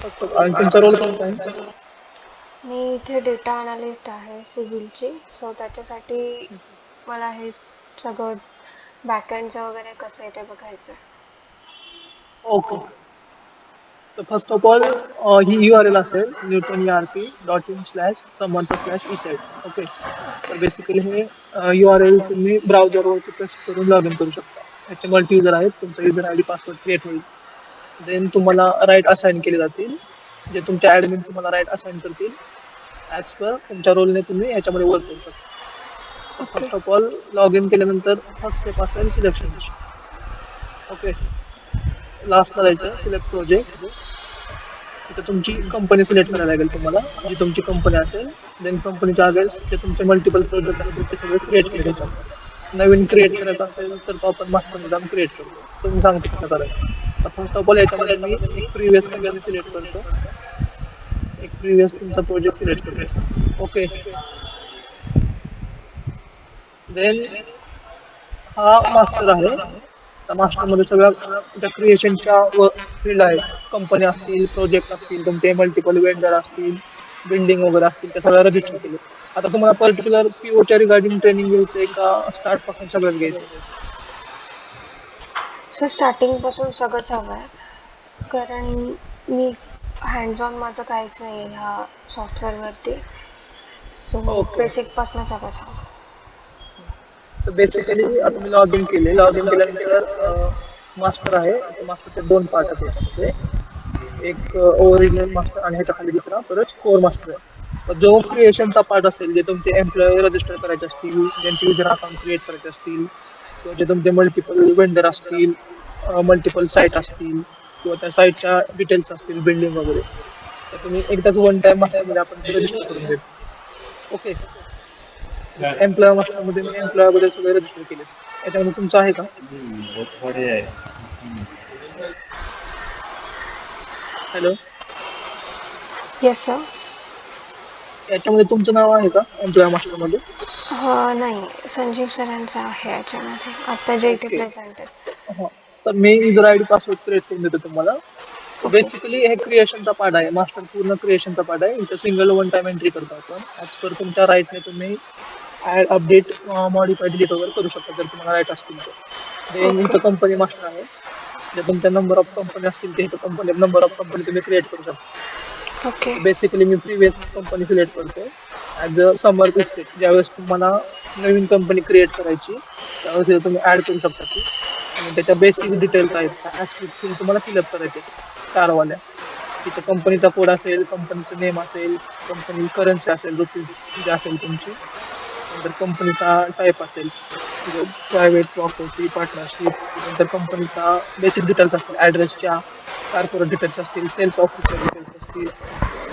आणि तुमचा रोल कोणता आहे? मी इथे डेटा अनालिस्ट आहे सिव्हिलची. सो त्याच्यासाठी मला हे सगळं बॅकएंडचं वगैरे कसं आहे ते बघायचं आहे. ओके. तर first of all he URL असेल newton.erp.in/samantha/eset. ओके. तर बेसिकली हे URL तुम्ही ब्राउझरवरती पेस्ट करून लॉग इन करू शकता. याचे मल्टी युजर आहेत. तुमचा युजर आयडी पासवर्ड क्रिएट होईल. देन तुम्हाला राईट असाइन केले जातील. जे तुमचे ऍडमिन तुम्हाला राईट असाइन करतील. ऍज पर तुमच्या रोलने तुम्ही याच्यामध्ये वर्क करू शकता. तर okay. First of all log in केल्यानंतर फर्स्ट स्टेप असेल सिलेक्शनची. ओके. लास्टला जायचं सिलेक्ट प्रोजेक्ट. तिथे तुमची कंपनी सिलेक्ट करायला लागेल तुम्हाला, जी तुमची कंपनी असेल. देन कंपनीच्या अगेन्स्ट जे तुमचे मल्टिपल प्रोजेक्ट असतील ते सगळे क्रिएट केले त्याच्यात. नवीन क्रिएट करायचा असेल तर तो आपण मास्टर जाऊन क्रिएट करतो. तो मी सांगतो कसं करायचं. तर फर्स्ट ऑफ ऑल याच्यामध्ये मी एक प्रिव्हियस कंपनी सिलेक्ट करतो. एक प्रिव्हियस तुमचा प्रोजेक्ट सिलेक्ट करतो. ओके. देन हा मास्टर आहे. त्या मास्टरमध्ये सगळ्या त्या क्रिएशनच्या फील्ड आहेत. कंपनी असतील, प्रोजेक्ट असतील, तुमचे मल्टिपल वेंडर असतील, बिल्डिंग वगैरे असतील, त्या सगळ्या रजिस्टर केले. आता तुम्हाला पर्टिक्युलर POच्या रिगार्डिंग ट्रेनिंग घ्यायचंय का स्टार्ट पासून सगळंच घ्यायचंय? सर स्टार्टिंगपासून सगळंच हवं आहे कारण मी हँड्स ऑन माझं काहीच नाही आहे ह्या सॉफ्टवेअरवरती. So okay. बेसिकपासून सगळंच हवं. तर बेसिकली आता मी लॉग इन केले. लॉग इन केल्यानंतर मास्टर आहे. मास्टरचे दोन पार्ट आहेत याच्यामध्ये. एक ओरिजिनल मास्टर आणि ह्याच्या खाली दुसरा परत कोर मास्टर आहे. तर जो क्रिएशनचा पार्ट असेल, जे तुमचे एम्प्लॉई रजिस्टर करायचे असतील, ज्यांचे युजर अकाउंट क्रिएट करायचे असतील, किंवा जे तुमचे मल्टिपल वेंडर असतील, मल्टिपल साईट असतील, किंवा त्या साईटच्या डिटेल्स असतील, बिल्डिंग वगैरे, तर तुम्ही एकदाच वन टाइम मास्टरमध्ये आपण ते रजिस्टर करून घेतो. ओके. जसं एम्प्लॉय मास्टरमध्ये मी एम्प्लॉय बद्दल सगळे रजिस्टर केले. याच्यामध्ये तुमचं आहे का? बहुत बढ़िया है। हॅलो. Yes sir. याच्यामध्ये तुमचं नाव आहे का एम्प्लॉय मास्टरमध्ये? नाही, संजीव सरांचं आहे याच्यामध्ये आत्ता जे इथे ओके. प्रेझेंट आहे. हा. तर मी युजर आयडी पासवर्ड क्रिएट करून देतो तुम्हाला. ओके. बेसिकली हे क्रिएशनचा पार्ट आहे. मास्टर पूर्ण क्रिएशनचा पार्ट आहे. इथं सिंगल वन टाइम एंट्री करतो आपण. ऍज पर तुमच्या राईटने तुम्ही ऍड, अपडेट, मॉडिफाय, डिलीट वगैरे करू शकता जर तुम्हाला राईट असतील तर. Then okay. इथं कंपनी मास्टर आहे. जे तुमच्या नंबर ऑफ कंपनी असतील ते इथं कंपनी नंबर ऑफ कंपनी तुम्ही क्रिएट करू शकता. ओके. बेसिकली मी प्रिव्हियस कंपनी सिलेक्ट करतो ऍज अ समर स्टेट. ज्यावेळेस तुम्हाला नवीन कंपनी क्रिएट करायची त्यावेळेस इथं तुम्ही ऍड करू शकता ती. आणि त्याच्या बेसिक डिटेल्स आहेत त्या ऍस्पेक्ट फील्ड तुम्हाला फिलअप करायचे स्टारवाल्या. तिथे कंपनीचा कोड असेल, कंपनीचं नेम असेल, कंपनी करन्सी असेल, रुपीज जे असेल तुमची. नंतर कंपनीचा टाईप असेल, प्रायव्हेट, प्रॉपर्टी, पार्टनरशिप. नंतर कंपनीचा बेसिक डिटेल्स असतील, ऍड्रेसच्या, कॉर्पोरेट डिटेल्स असतील, सेल्स ऑफिसच्या डिटेल्स असतील.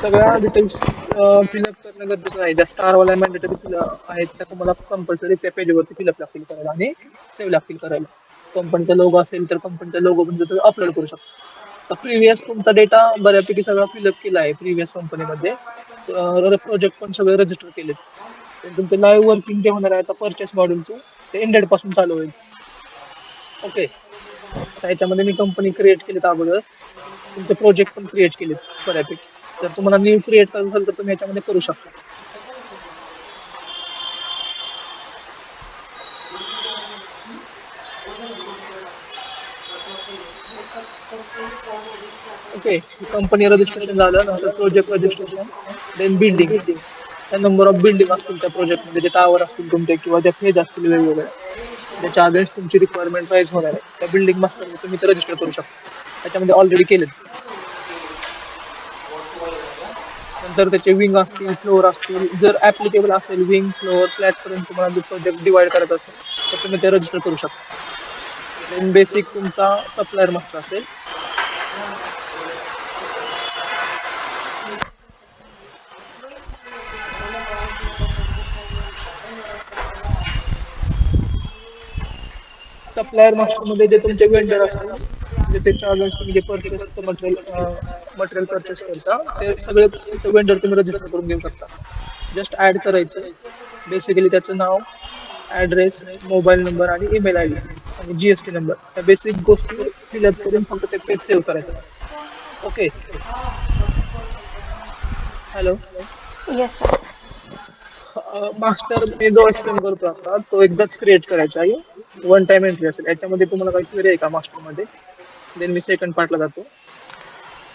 सगळ्या डिटेल्स फिलअप करणं गरजेचं आहे. ज्या स्टारवाल्या मॅन्डेटरी आहेत त्या तुम्हाला कंपल्सरी त्या पेजवरती फिलअप लागतील करायला आणि सेव्ह लागतील करायला. कंपनीचा लोगो असेल तर कंपनीचा लोगो पण तुम्ही अपलोड करू शकता. तर प्रिव्हियस तुमचा डेटा बऱ्यापैकी सगळा फिलअप केला आहे प्रिव्हियस कंपनीमध्ये. प्रोजेक्ट पण सगळे रजिस्टर केलेत. तर तुमचं लाईव्ह वर्किंग जे होणार आहे आता परचेस मॉड्यूलचं, ते एंडेड पासून चालू होईल. ओके. आता याच्यामध्ये मी कंपनी क्रिएट केलीत अगोदर. तुमचे प्रोजेक्ट पण क्रिएट केलेत बऱ्यापैकी. जर तुम्हाला न्यू क्रिएट करायचं असेल तर तुम्ही याच्यामध्ये करू शकता. ओके. कंपनी रजिस्ट्रेशन झालं, नंतर प्रोजेक्ट रजिस्ट्रेशन, देन बिल्डिंग. त्या नंबर ऑफ बिल्डिंग असतील त्या प्रोजेक्टमध्ये, जे टावर असतील तुमचे किंवा ज्या फेज असतील वेगवेगळ्या, ज्याच्या अगेन्स्ट तुमची रिक्वायरमेंट राईज होणार आहे, त्या बिल्डिंग मास्टर तुम्ही ते रजिस्टर करू शकता. त्याच्यामध्ये ऑलरेडी केलेत. नंतर त्याचे विंग असतील, फ्लोअर असतील. जर ऍप्लिकेबल असेल विंग, फ्लोअर, फ्लॅट पर्यंत तुम्हाला प्रोजेक्ट डिवाइड करायचा असेल तर तुम्ही ते रजिस्टर करू शकता. देन बेसिक तुमचा सप्लायर मास्टर असेल. सप्लायर मास्टरमध्ये जे तुमचे वेंडर असतील, म्हणजे त्याच्या अगेन्स्ट तुम्ही जे परचेस मटेरियल परचेस करता, ते सगळे वेंडर तुम्ही रजिस्टर करून घेऊ शकता. जस्ट ऍड करायचं. बेसिकली त्याचं नाव, ऍड्रेस, मोबाईल नंबर आणि ईमेल आयडी आणि GST नंबर, या बेसिक गोष्टी फिलअप करून फक्त ते पेज सेव्ह करायचं. Okay. Hello. Yes sir. Master मी जो एक्सप्लेन करतो आता तो एकदाच क्रिएट करायचा आहे. वन टाइम एंट्री असेल याच्यामध्ये तुम्हाला काही क्वेरी आहे का मास्टर मध्ये. देन मी सेकंड पार्टला जातो.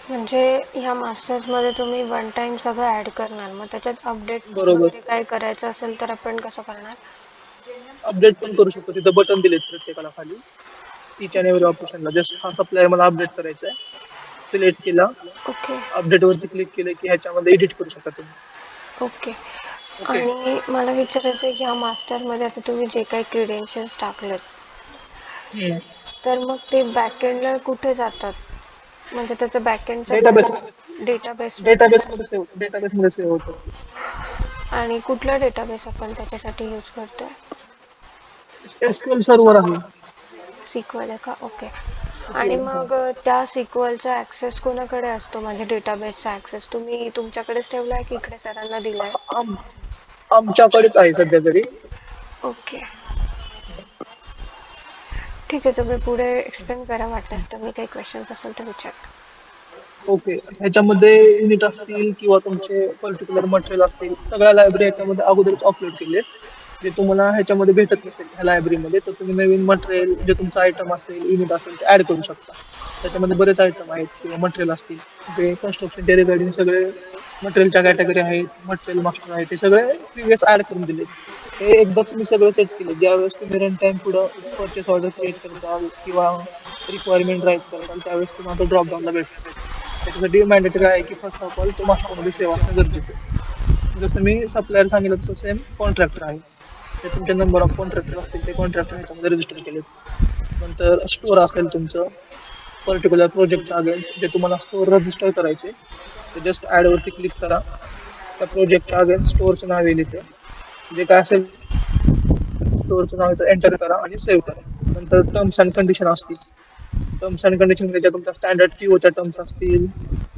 म्हणजे ह्या मास्टर्समध्ये तुम्ही वन टाइम सगळं ॲड करणार, मग त्याच्यात अपडेट बरोबर. वगैरे काय करायचं असेल तर आपण कसं करणार? अपडेट पण करू शकतो, तिथं बटन दिलेत प्रत्येकाला खाली. ईच अँड एव्हरी ऑपरेशनला जस्ट हा सप्लायर मला अपडेट करायचा आहे. सिलेक्ट केला, ओके. अपडेट वरती क्लिक केलं की ह्याच्यामध्ये एडिट करू शकता तुम्ही. ओके. ओके. आणि मला विचारायचं आहे की ह्या मास्टरमध्ये आता तुम्ही जे काही क्रिडेन्शियल्स टाकलेत, हम्म. तर मग ते बॅकएंडला कुठे जातात? म्हणजे त्याचं बॅकएंडचं डेटाबेस डेटाबेसमध्ये डेटाबेस जातात. मध्ये सेव्ह डेटाबेस मध्ये सेव्ह होतं. आणि कुठला डेटाबेस आपण त्याच्यासाठी यूज करतोय? एसक्यूएल सर्व्हर आहे. सिक्वल आहे का? ओके. आणि SQL, हा. मग त्या सिक्वलचा ॲक्सेस कोणाकडे असतो? म्हणजे डेटाबेसचा ॲक्सेस तुम्ही तुमच्याकडेच ठेवला आहे की इकडे सरांना दिला आहे? आम- आमच्याकडेच आहे सध्या तरी. ओके. ठीक आहे, तुम्ही पुढे एक्सप्लेन करा, वाटल्यास तर मी काही क्वेश्चन्स असेल तर विचार. ओके. ह्याच्यामध्ये युनिट असतील किंवा तुमचे पर्टिक्युलर मटेरियल असतील सगळ्या लायब्ररी ह्याच्यामध्ये अगोदरच अपलोड केले. जे तुम्हाला ह्याच्यामध्ये भेटत नसेल ह्या लायब्ररीमध्ये तर तुम्ही नवीन मटेरियल जे तुमचं आयटम असेल युनिट असेल ते ऍड करू शकता. त्याच्यामध्ये बरेच आयटम आहेत किंवा मटेरियल असतील जे कन्स्ट्रक्शनच्या रिगार्डिंग सगळे मटेरियलच्या कॅटेगरी आहेत, मटेरियल मास्टर आहे, ते सगळे प्रिव्हियस ऍड करून दिले. हे एकदाच मी सगळं सेट केलं. ज्यावेळेस तुम्ही रन टाइम पुढं परचेस ऑर्डर क्रिएट करताल किंवा रिक्वायरमेंट राईज करताल त्यावेळेस तुम्हाला तो ड्रॉप डाऊनला भेटतो. त्याच्यासाठी मॅन्डेटरी आहे की फर्स्ट ऑफ ऑल तो मास्टरमध्ये सेव्ह असणं गरजेचं आहे. जसं मी सप्लायर सांगितलं तसं सेम कॉन्ट्रॅक्टर आहे. ते तुमचे नंबर ऑफ कॉन्ट्रॅक्टर असतील ते कॉन्ट्रॅक्टर ह्याच्यामध्ये रजिस्टर केलेत. नंतर स्टोअर असेल तुमचं पर्टिक्युलर प्रोजेक्टच्या अगेन्स्ट जे तुम्हाला स्टोअर रजिस्टर करायचे ते जस्ट ऍड वरती क्लिक करा. त्या प्रोजेक्टच्या अगेन्स्ट स्टोअरचं नाव येईल इथे. जे काय असेल स्टोअरचं नाव इथं एंटर करा आणि सेव्ह करा. नंतर टर्म्स अँड कंडिशन असतील. टर्म्स अँड कंडिशन त्याच्या तुमच्या स्टँडर्ड पीओच्या टर्म्स असतील,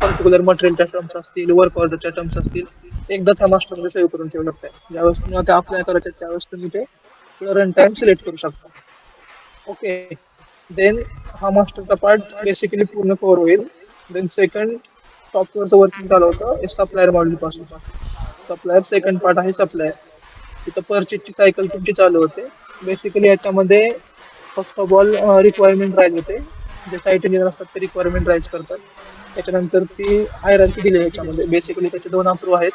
पर्टिक्युलर मटेरियलच्या टर्म्स असतील, वर्क ऑर्डरच्या टर्म्स असतील, एकदाच हा मास्टरमध्ये सेव्ह करून ठेवू लागतात. ज्यावेळेस तुम्हाला ते अप्लाय करायचे त्यावेळेस तुम्ही ते रन टाइम सिलेक्ट करू शकता. ओके. देन हा मास्टरचा पार्ट बेसिकली पूर्ण कव्हर होईल. देन सेकंड सॉफ्टवेअरचं वर्किंग चालू होतं सप्लायर मॉड्यूल पासून. सप्लायर सेकंड पार्ट आहे सप्लायर. तिथं परचेसची सायकल तुमची चालू होते. बेसिकली याच्यामध्ये first of all requirement rise होते. जे साईट इंजिनियर असतात ते रिक्वायरमेंट राईज करतात. त्याच्यानंतर ती हायरार्की दिली याच्यामध्ये. बेसिकली त्याचे दोन अप्रूव्ह आहेत.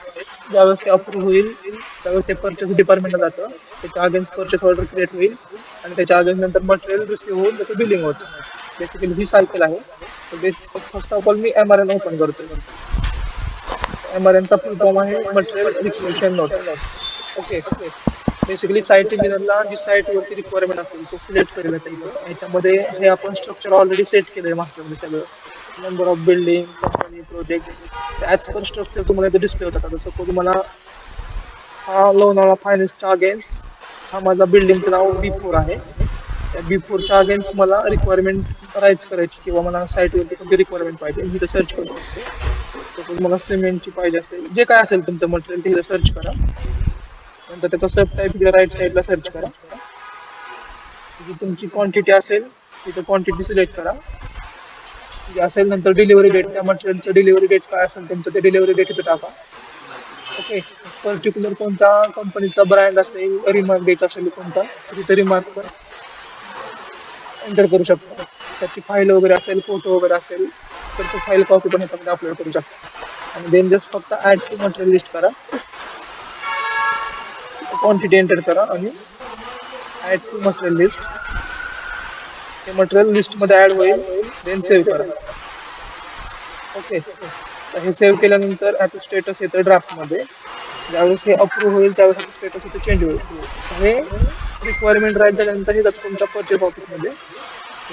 ज्यावेळेस ते अप्रूव्ह होईल त्यावेळेस ते परचेस डिपार्टमेंटला जातं. त्याच्या अगेन्स्ट परचेस ऑर्डर क्रिएट होईल आणि त्याच्या अगेन्स्ट नंतर मटेरियल रिसिव्ह होऊन त्याचं बिलिंग होतं. बेसिकली ही सायकल आहे. फर्स्ट ऑफ ऑल मी MRN ओपन करतोय. MRNचा फुल फॉर्म आहे material requisition note. Okay. Basically site इंजिनियरला जी साईट वरती रिक्वायरमेंट असेल तो सिलेक्ट करेल इथं. याच्यामध्ये हे आपण स्ट्रक्चर ऑलरेडी सेट केलंय मास्टरमध्ये सगळं. Number of building, company, project as per structure तुम्हाला इथे डिस्प्ले होतात. सपोज मला हा लोणावळा फायनान्सच्या अगेन्स्ट हा माझा बिल्डिंगचं नाव B4 आहे. त्या B4च्या अगेन्स्ट मला रिक्वायरमेंट राईज करायची किंवा मला साईटवरती कोणती रिक्वायरमेंट पाहिजे मी इथं सर्च करू शकतो. सपोज मला सिमेंटची पाहिजे असेल जे काय असेल तुमचं मटेरियल ते इथं सर्च करा. नंतर त्याचा सब टाईप इकडे राईट साईडला सर्च करा. जी तुमची क्वांटिटी असेल तिथं क्वांटिटी सिलेक्ट करा. जे असेल नंतर डिलिव्हरी डेट त्या मटेरियलचं डिलिव्हरी डेट काय असेल तुमचं ते डिलिव्हरी डेट इथे टाका. ओके. पर्टिक्युलर कोणत्या कंपनीचा ब्रँड असेल रिमार्क द्यायचा असेल कोणता तिथे रिमार्क पण एंटर करू शकता. त्याची फाईल वगैरे असेल फोटो वगैरे असेल तर तो फाईल कॉपी पण ह्याच्यामध्ये अपलोड करू शकता. आणि देन जस्ट फक्त ऍड टू मटेरियल लिस्ट करा. क्वांटिटी एंटर करा आणि ऍड टू मटेरियल लिस्ट. हे मटेरियल लिस्टमध्ये ऍड होईल. देन सेव्ह करा. ओके. तर हे सेव्ह केल्यानंतर ह्याचं स्टेटस येतं ड्राफ्टमध्ये. ज्यावेळेस हे अप्रूव्ह होईल त्यावेळेस ह्याचं स्टेटस इथे चेंज होईल. हे रिक्वायरमेंट राईज झाल्यानंतर हे जातं तुमच्या परचेस ऑफिसमध्ये.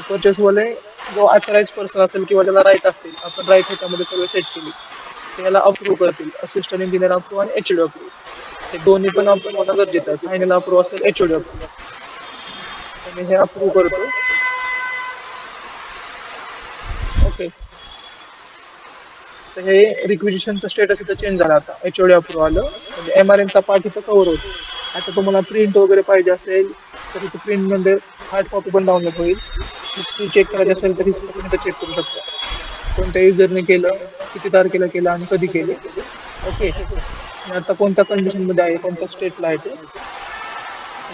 परचेसवाले जो ऑथराइज पर्सन असेल किंवा त्याला राईट असतील आपण राईट ह्याच्यामध्ये सगळं सेट केली त्याला अप्रूव्ह करतील. असिस्टंट इंजिनियर अप्रूव्ह आणि HOD अप्रूव्ह हे दोन्ही पण अप्रूव्ह होणं गरजेचं आहे. फायनल अप्रूव्ह असेल HOD अप्रूव्ह. तर मी हे अप्रूव्ह करतो. ओके. तर हे रिक्विजिशनचं स्टेटस इथं चेंज झालं आता HOD अप्रूव्ह आलं म्हणजे MRNचा पार्ट इथं कव्हर होतो. आता तुम्हाला प्रिंट वगैरे पाहिजे असेल तर इथे प्रिंट मध्ये हार्ड कॉपी पण डाउनलोड होईल. हिस्ट्री चेक करायची असेल तर हिस्ट्री पण इथं चेक करू शकता. कोणत्या युजरने केलं, किती तारखेला केलं आणि कधी केले ओके. आता कोणत्या कंडिशन मध्ये आहे, कोणत्या स्टेटला आहे ते.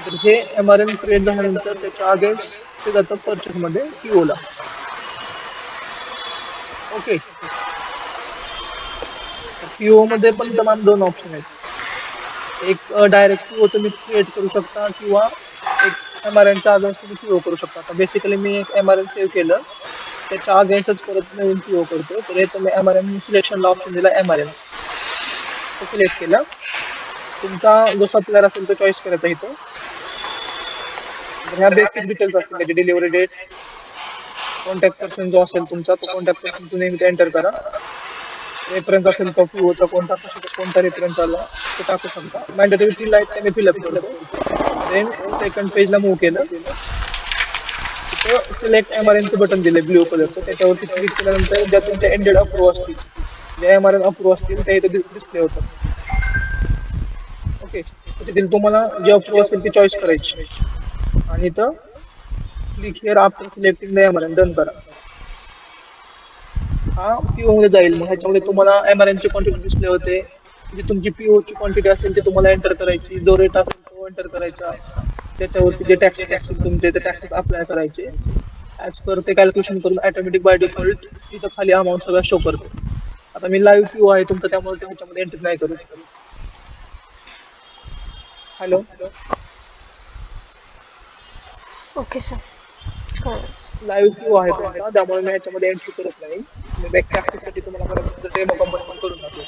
तर हे एमआरएन क्रिएट झाल्यानंतर त्याच्या अगेन्स्ट ते जातं परचेस मध्ये पीओ ला. ओके. पीओ मध्ये पण तमाम दोन ऑप्शन आहेत. एक डायरेक्ट पीओ तुम्ही क्रिएट करू शकता किंवा एक एमआरएनच्या अगेन्स्ट तुम्ही पीओ करू शकता. आता बेसिकली मी एक एमआरएन सेव्ह केलं, त्याच्या अगेन्स्टच परत नवीन पीओ करतोय. तर हे तुम्ही एमआरएन सिलेक्शनला ऑप्शन दिला एमआरएन, तो सिलेक्ट केला. तुमचा जो सप्लायर असेल तो चॉईस करायचा इथं. तर ह्या बेसिक डिटेल्स असतील, त्याची डिलिव्हरी डेट, कॉन्टॅक्ट पर्सन जो असेल तुमचा, तो कॉन्टॅक्ट पर्सनचं नेम इथे एंटर करा. रेफरन्स असेल तो पीओचा कोणता, कशाचा कोणता रेफरन्स आला ते टाकू शकता. मॅन्डेटरी फील्ड आहेत ते मी फिलअप करतो. देन सेकंड पेजला मूव्ह केलं. तिथं सिलेक्ट एमआरएनचं बटन दिले ब्ल्यू कलरचं, त्याच्यावरती क्लिक केल्यानंतर ज्या तुमच्या एंडेड अप्रूव्ह असतील, ज्या एमआरएन अप्रूव्ह असतील त्या इथे डिस्प्ले होतात. ओके. तिथे तुम्हाला जे अप्रूव्ह असेल ती चॉईस करायची आणि इथं click here after selecting the MRN, done करा. हा पीओ मध्ये जाईल. मग ह्याच्यामध्ये तुम्हाला एमआरएन ची क्वांटिटी डिस्प्ले होते. जी तुमची पीओ ची क्वांटिटी असेल ती तुम्हाला एंटर करायची, जो रेट असेल तो एंटर करायचा, त्याच्यावरती जे टॅक्सेस असतील तुमचे ते टॅक्सेस अप्लाय करायचे. ऍज पर ते कॅल्क्युलेशन करून ऑटोमॅटिक बाय डिफॉल्ट इथं खाली अमाऊंट सगळं शो करते. आता मी लाईव्ह पीओ आहे तुमचा, त्यामुळे ते ह्याच्यामध्ये एंट्री नाही करू. हॅलो. ओके सर, कळलं. लाईव्ह पीओ आहे तुमचा, त्यामुळे मी ह्याच्यामध्ये एंट्री करत नाही. मी बॅक प्रॅक्टिससाठी तुम्हाला करायचं डेमो कंपनी पण करून दाखवेल.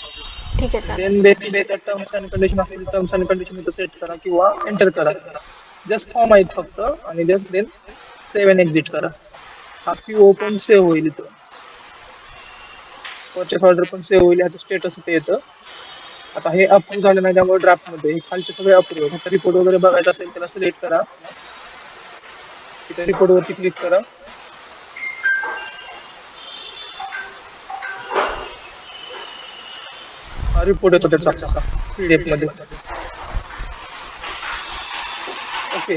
ठीक आहे देन चालेल. बेसिक त्याच्यात टर्म्स अँड कंडिशन असतील, टर्म्स अँड कंडिशन इथं सेट करा किंवा एंटर करा. जस्ट फॉर्म आहेत फक्त, आणि just then save and exit करा. हा पीओ पण सेव्ह होईल इथं, परचेस ऑर्डर पण सेव्ह होईल, ह्याचं स्टेटस इथे येतं. आता हे अप्रूव्ह झालं नाही त्यामुळे ड्राफ्ट मध्ये, हे खालचे सगळे अप्रूव्ह. ह्याचा रिपोर्ट वगैरे बघायचा असेल त्याला सिलेक्ट करा, तिथे रिपोर्ट वरती क्लिक करा. हा रिपोर्ट येतो त्याचा पीडीएफ मध्ये. ओके.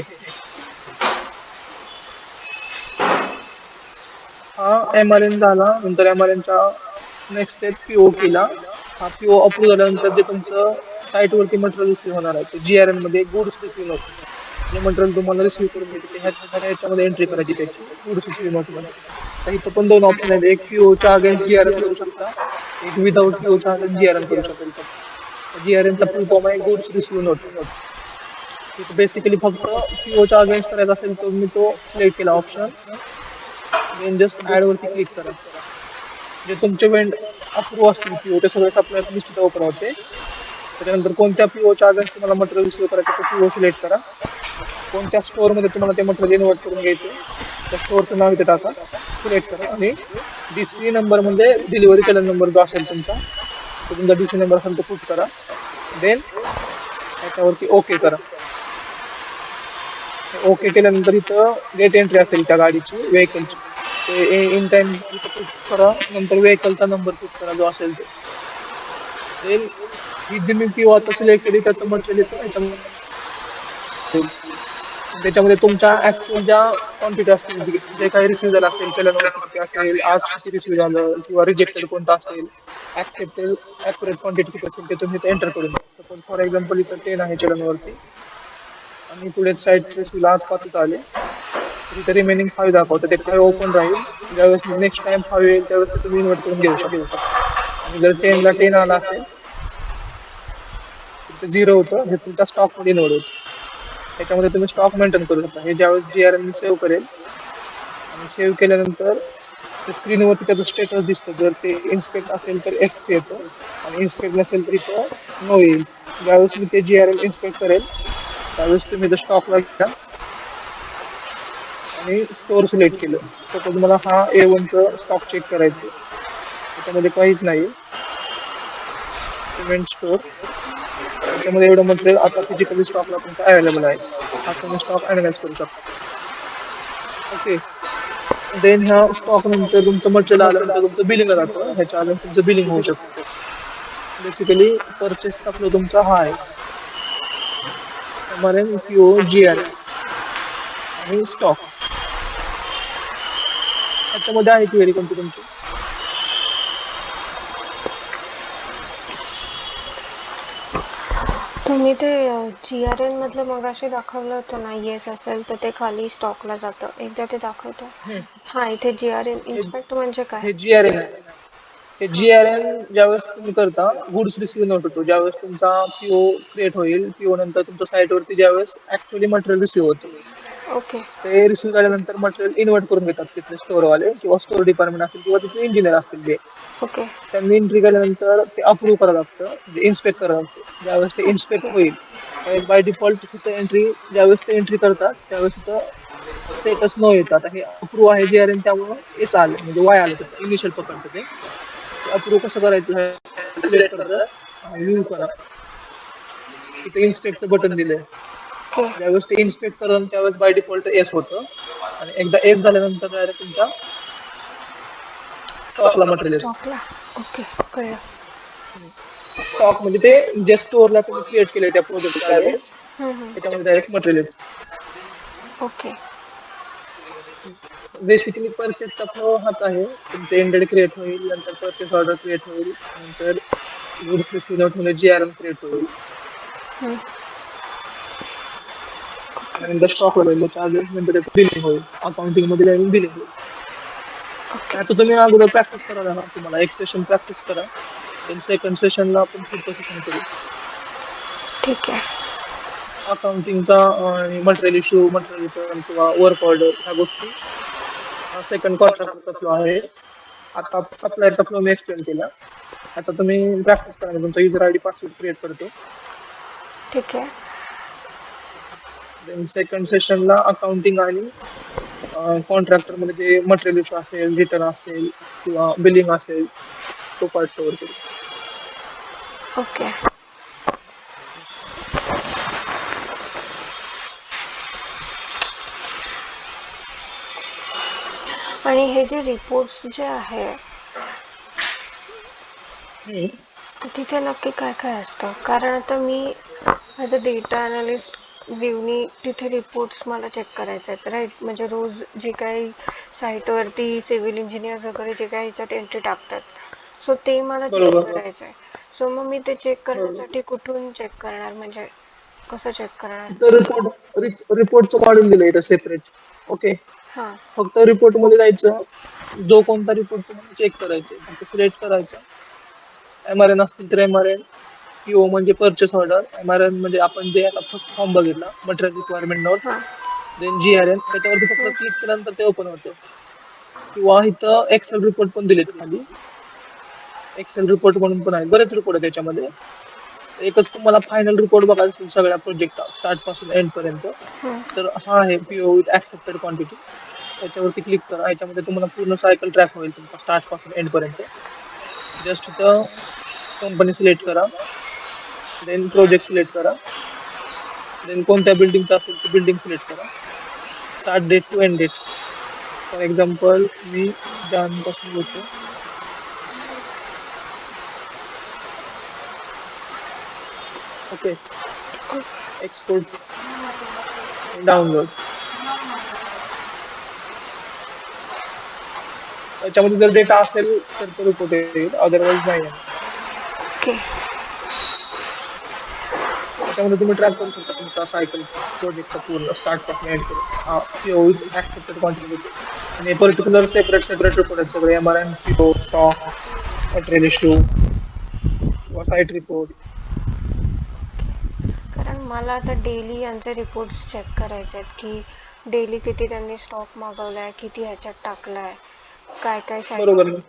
हा एमआरएन झाला. नंतर एमआरएनच्या नेक्स्ट स्टेप पीओ केला. हा पीओ अप्रूव्ह झाल्यानंतर जे तुमचं साईट वरती मटेरियल रिसीव्ह होणार आहे ते जीआरएन मध्ये गुड्स रिसीव्ह नोट, जे मटेरियल तुम्हाला रिसीव्ह करून घ्यायचे ते ह्याच्यामध्ये एंट्री करायची त्याची गुड्स रिसीव्ह नोट मध्ये. तर इथं पण दोन ऑप्शन आहेत, एक पीओच्या अगेन्स्ट जीआरएन करू शकता, एक विदाउट पीओच्या अगेन्स्ट जीआरएन करू शकता. जीआरएनचा फुल फॉर्म आहे गुड्स रिसीव्ह नोट. तिथं बेसिकली फक्त पीओच्या अगेन्स्ट करायचा असेल तर मी तो सिलेक्ट केला ऑप्शन. देन जस्ट ऍड वरती क्लिक करा. जे तुमचे वेंड अप्रूव्ह असतील पीओ ते सगळे सप्लायर लिस्ट इथं ओपन होते. त्याच्यानंतर कोणत्या पीओच्या अगेन्स्ट तुम्हाला मटेरियल रिसीव्ह करायचं तो पीओ सिलेक्ट करा. कोणत्या स्टोअर मध्ये तुम्हाला ते मटेरियल इन्व्हर्ट करून घ्यायचे त्या स्टोअरचं नाव इथे टाका, सिलेक्ट करा, आणि डीसी नंबर मध्ये डिलिव्हरी चलन नंबर जो असेल तुमचा, तो तुमचा डीसी नंबर असेल तो पुट करा. देन त्याच्यावरती ओके करा. ओके केल्यानंतर इथं डेट एंट्री असेल त्या गाडीची, व्हेकलची, ते इन टाइम इथं पुट करा. नंतर व्हेकलचा नंबर पुट करा जो असेल तो. देन ही जी मी पीओ आता सिलेक्ट केली त्याचं मटेरियल येतं ह्याच्यामध्ये. त्याच्यामध्ये तुमच्या ऍक्च्युअल ज्या क्वांटिटी असतील, जे काही रिसिव्ह झालं असेल, चलनवरती किती असेल, आज किती रिसिव्ह झालं, किंवा रिजेक्टेड कोणतं असेल, ऍक्सेप्टेड ऍक्युरेट क्वांटिटी किती असेल ते तुम्ही इथे एंटर करून द्या. सपोज फॉर एक्झाम्पल इथं 10 आहे चलनवरती, आणि पुढे साईड रिसिव्ह आज 5 आले, तर इथे रिमेनिंग 5 दाखवतं. ते 5 ओपन राहील. ज्यावेळेस नेक्स्ट टाइम 5 येईल त्यावेळेस ते तुम्ही इन्व्हर्ट करून घेऊ शकता. आणि जर 10 ला 10 आला असेल तर ते 0 होतं, हे तुमच्या स्टॉक मध्ये इन्व्हर्ट होतं. त्याच्यामध्ये तुम्ही स्टॉक मेंटेन करू शकता. हे ज्यावेळेस जीआरएन सेव्ह करेल, आणि सेव्ह केल्यानंतर स्क्रीनवरती त्याचं स्टेटस दिसतं. जर ते इन्स्पेक्ट असेल तर एस येतं, आणि इन्स्पेक्ट नसेल तर इथं नो येईल. ज्यावेळेस मी ते जीआरएन इन्स्पेक्ट करेल त्यावेळेस तुम्ही स्टॉकला घ्या आणि स्टोअर सिलेक्ट केलं. सपोज मला हा A1चं स्टॉक चेक करायचं, त्याच्यामध्ये काहीच नाही, सिमेंट स्टोअर, त्याच्यामध्ये एवढं मटेरियल आता फिजिकली स्टॉकला तुमचा अवेलेबल आहे. हा तुम्ही स्टॉक अनालाइज करू शकता. ओके. देन ह्या स्टॉक नंतर तुमचं मटेरियल आल्यानंतर तुमचं बिलिंग जातं, ह्याच्या आधी तुमचं बिलिंग होऊ शकतं. बेसिकली परचेसचा फ्लो तुमचा हा आहे, एमआरएन, पीओ, जीआरएन आणि स्टॉक. ह्याच्यामध्ये आहे क्वेरी कोणती तुमची? तुम्ही ते GRN मधलं मगाशी दाखवलं होतं ना, येस असेल तर ते खाली स्टॉकला जातं, एकदा ते दाखवतं. हम्म. हा, इथे GRN हे इन्स्पेक्ट म्हणजे काय? हे GRN आहे. हे हा. GRN ज्यावेळेस तुम्ही करता गुड्स रिसिव्ह नोट होतो, ज्यावेळेस तुमचा PO क्रिएट होईल, PO नंतर तुमच्या साईटवरती ज्यावेळेस ऍक्च्युअली मटेरियल रिसिव्ह होतं, ओके. ते रिसिव्ह झाल्यानंतर मटेरियल इन्व्हर्ट करून घेतात तिथले स्टोअरवाले किंवा स्टोअर डिपार्टमेंट असतील किंवा तिथले इंजिनियर असतील जे. ओके. त्यांनी एंट्री केल्यानंतर ते अप्रूव्ह करावं लागतं, म्हणजे इन्स्पेक्ट करावं लागतं. ज्यावेळेस ते इन्स्पेक्ट ओके. होईल त्यावेळेस बाय डिफॉल्ट तिथं एंट्री, ज्यावेळेस ते एंट्री करतात त्यावेळेस तिथं स्टेटस न येतं. आता हे अप्रूव्ह आहे GRN, त्यामुळं एस आलं म्हणजे वाय आलं, त्याचं इनिशियल पकडतं ते. अप्रूव्ह कसं करायचं, सिलेक्ट करतात आणि व्ह्यू करा, तिथे इन्स्पेक्टचं बटन दिलंय. ओके. ज्यावेळेस ते इन्स्पेक्ट करून त्यावेळेस बाय डिफॉल्ट एस होतं आणि एकदा एस झाल्यानंतर डायरेक्ट तुमच्या स्टॉकला मटेरियल येतं. स्टॉकला. ओके, कळलं. स्टॉक म्हणजे ते जे स्टोअरला तुम्ही क्रिएट केले त्या प्रोजेक्ट त्यावेळेस हम्म. त्याच्यामध्ये डायरेक्ट मटेरियल येतं. ओके. बेसिकली परचेसचा फ्लो हाच आहे. तुमचं एंडेड क्रिएट होईल, नंतर परचेस ऑर्डर क्रिएट होईल, नंतर गुड्स रिसिव्ह नोट म्हणजे GRN क्रिएट होईल हम्म. आणि नंतर स्टॉकला जाईल चार्जेस, नंतर त्याचं बिलिंग होईल, अकाउंटिंग मध्ये जाईल बिलिंग होईल. ओके. त्याचं तुम्ही अगोदर प्रॅक्टिस करा ना, तुम्हाला एक सेशन प्रॅक्टिस करा, देन सेकंड सेशनला आपण पुढचं सेशन करू. ठीक आहे. अकाउंटिंगचा मटेरियल इश्यू, मटेरियल रिटर्न किंवा वर्क ऑर्डर ह्या गोष्टी सेकंड कॉन्ट्रॅक्टरचा फ्लो आहे. आता सप्लायरचा फ्लो मी एक्सप्लेन केला. आता तुम्ही प्रॅक्टिस करा, मी तुमचा युजर आयडी पासवर्ड क्रिएट करतो. ठीक आहे. देन सेकंड सेशनला अकाउंटिंग आणि कॉन्ट्रॅक्टर मध्ये जे मटेरियल इश्यू असेल, रिटर्न असेल किंवा बिलिंग असेल, तो पार्ट कव्हर करू. ओके. आणि हे जे रिपोर्ट्स जे आहे हम्म. तिथे नक्की काय काय असतं? कारण आता मी ॲज अ डेटा अनालिस्ट व्ह्यूनी तिथे रिपोर्ट्स मला चेक करायचे आहेत, राईट? म्हणजे रोज जे काही साईटवरती सिव्हिल इंजिनियर्स वगैरे जे काही ह्याच्यात एंट्री टाकतात, सो ते मला चेक बरोबर करायचं आहे. सो मग मी ते चेक बरोबर. करण्यासाठी कुठून चेक करणार, म्हणजे कसं चेक करणार? इथं रिपोर्टचं मॉड्यूल दिलं इथं सेपरेट. ओके, हां. फक्त रिपोर्ट मध्ये जायचं, जो कोणता रिपोर्ट तुम्हाला चेक करायचा फक्त सिलेक्ट करायचा. MRN असतील तर MRN, PO म्हणजे परचेस ऑर्डर, MRN म्हणजे आपण जे आता फर्स्ट फॉर्म बघितला मटेरियल रिक्वायरमेंट नोट, हां. देन GRN, त्याच्यावरती फक्त क्लिक केल्यानंतर ते ओपन होतं. किंवा इथं एक्सेल रिपोर्ट पण दिलेत खाली, एक्सेल रिपोर्ट म्हणून पण आहे, बरेच रिपोर्ट आहे त्याच्यामध्ये. एकच तुम्हाला फायनल रिपोर्ट बघायचा असेल सगळ्या प्रोजेक्ट स्टार्ट पासून एंड पर्यंत, हं. तर हा आहे PO विथ ऍक्सेप्टेड क्वांटिटी. त्याच्यावरती क्लिक करा, याच्यामध्ये तुम्हाला पूर्ण सायकल ट्रॅक होईल तुमचा स्टार्ट पासून एंड पर्यंत. जस्ट इथं कंपनी सिलेक्ट करा, देन प्रोजेक्ट सिलेक्ट करा, देन कोणत्या बिल्डिंगचा असेल ते बिल्डिंग सिलेक्ट करा, start date to end date. For example मी जान पासून घेतो. ओके, एक्सपोर्ट डाउनलोड, याच्यामध्ये जर डेटा असेल तर तो रिपोर्ट येईल, अदरवाईज नाही येणार. ओके. याच्यामध्ये तुम्ही ट्रॅक करू शकता तुमचा सायकल प्रोजेक्टचा पूर्ण स्टार्ट पासून एंड पर्यंत. हा PO विथ ऍक्सेप्टेड क्वांटिटी देतो. आणि पर्टिक्युलर सेपरेट सेपरेट रिपोर्ट आहेत सगळे, MRN, PO, stock, material issue किंवा साईट रिपोर्ट. कारण मला आता डेली यांचे रिपोर्ट्स चेक करायचे आहेत की डेली किती त्यांनी स्टॉक मागवलाय, किती ह्याच्यात टाकलाय, काय काय बरोबर साईट. ना.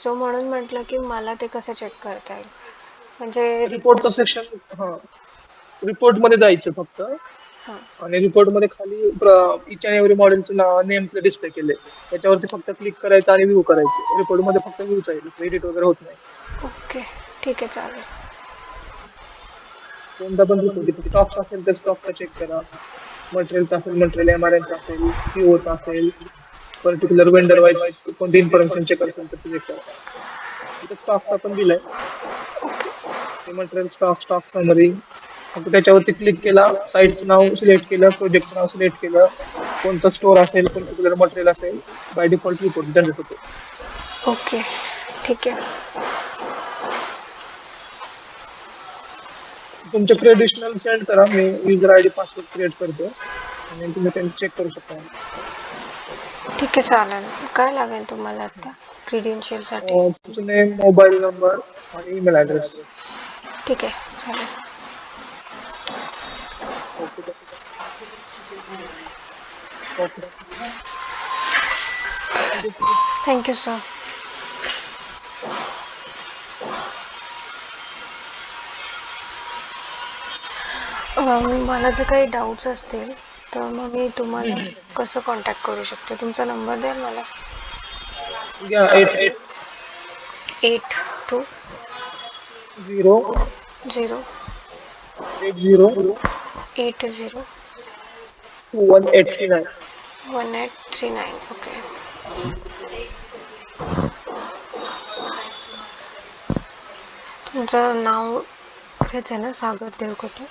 सो म्हणून म्हटलं की मला ते कसं चेक करता येईल, म्हणजे रिपोर्टचं रिपोर्ट्स. सेक्शन, हा रिपोर्ट मध्ये जायचं फक्त, हां. आणि रिपोर्ट मध्ये खाली इच अँड एव्हरी मॉडेलचं नाव नेम डिस्प्ले केले, त्याच्यावरती फक्त क्लिक करायचं आणि व्ह्यू करायचे. रिपोर्ट मध्ये फक्त व्ह्यूच आहे, एडिट वगैरे होत नाही. ओके, ठीक आहे, चालेल. कोणता पण रिपोर्ट, तिथे स्टॉक्स असेल तर स्टॉकचा चेक करा, मटेरियलचा असेल मटेरियल, MRNचा असेल, POचा असेल, पर्टिक्युलर वेंडर वाईज कोणती इन्फॉर्मेशन चेक असेल तर ते चेक करा. तिथे स्टॉकचा पण दिलाय, ते मटेरियल स्टॉक, स्टॉक समरी. मग त्याच्यावरती क्लिक केला, साईटचं नाव सिलेक्ट केलं, प्रोजेक्टचं नाव सिलेक्ट केलं, कोणतं स्टोअर असेल, पर्टिक्युलर मटेरियल असेल, बाय डिफॉल्ट रिपोर्ट जनरेट होतो. ओके, ठीक आहे. तुमचे क्रेडिशनल सेंड करा, मी user I D password create करतो आणि तुम्ही त्यांनी चेक करू शकता. ठीक आहे, चालेल. काय लागेल तुम्हाला आता क्रेडेन्शियलसाठी? तुमचं नेम, मोबाईल नंबर आणि ईमेल ॲड्रेस. ठीक आहे, चालेल. Okay okay, thank you. Thank you sir. मला जर काही डाऊट्स असतील तर मग मी तुम्हाला कसं कॉन्टॅक्ट करू शकते? तुमचा नंबर द्याल मला? घ्या 82 0 0 80 80 1839. 1839. ओके. तुमचं नाव हेच आहे ना, सागर देवकोटे?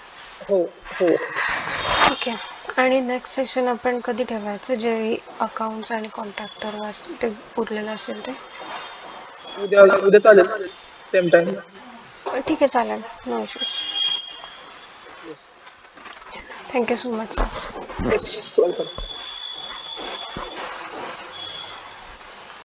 हो हो. ठीक आहे. आणि नेक्स्ट सेशन आपण कधी ठेवायचं, जे अकाउंट्स आणि कॉन्ट्रॅक्टरवर ते उरलेलं असेल ते? उद्या उद्या चालेल, सेम टाइम. ठीक आहे, चालेल. No issues. Yes thank you so much sir. Yes, welcome.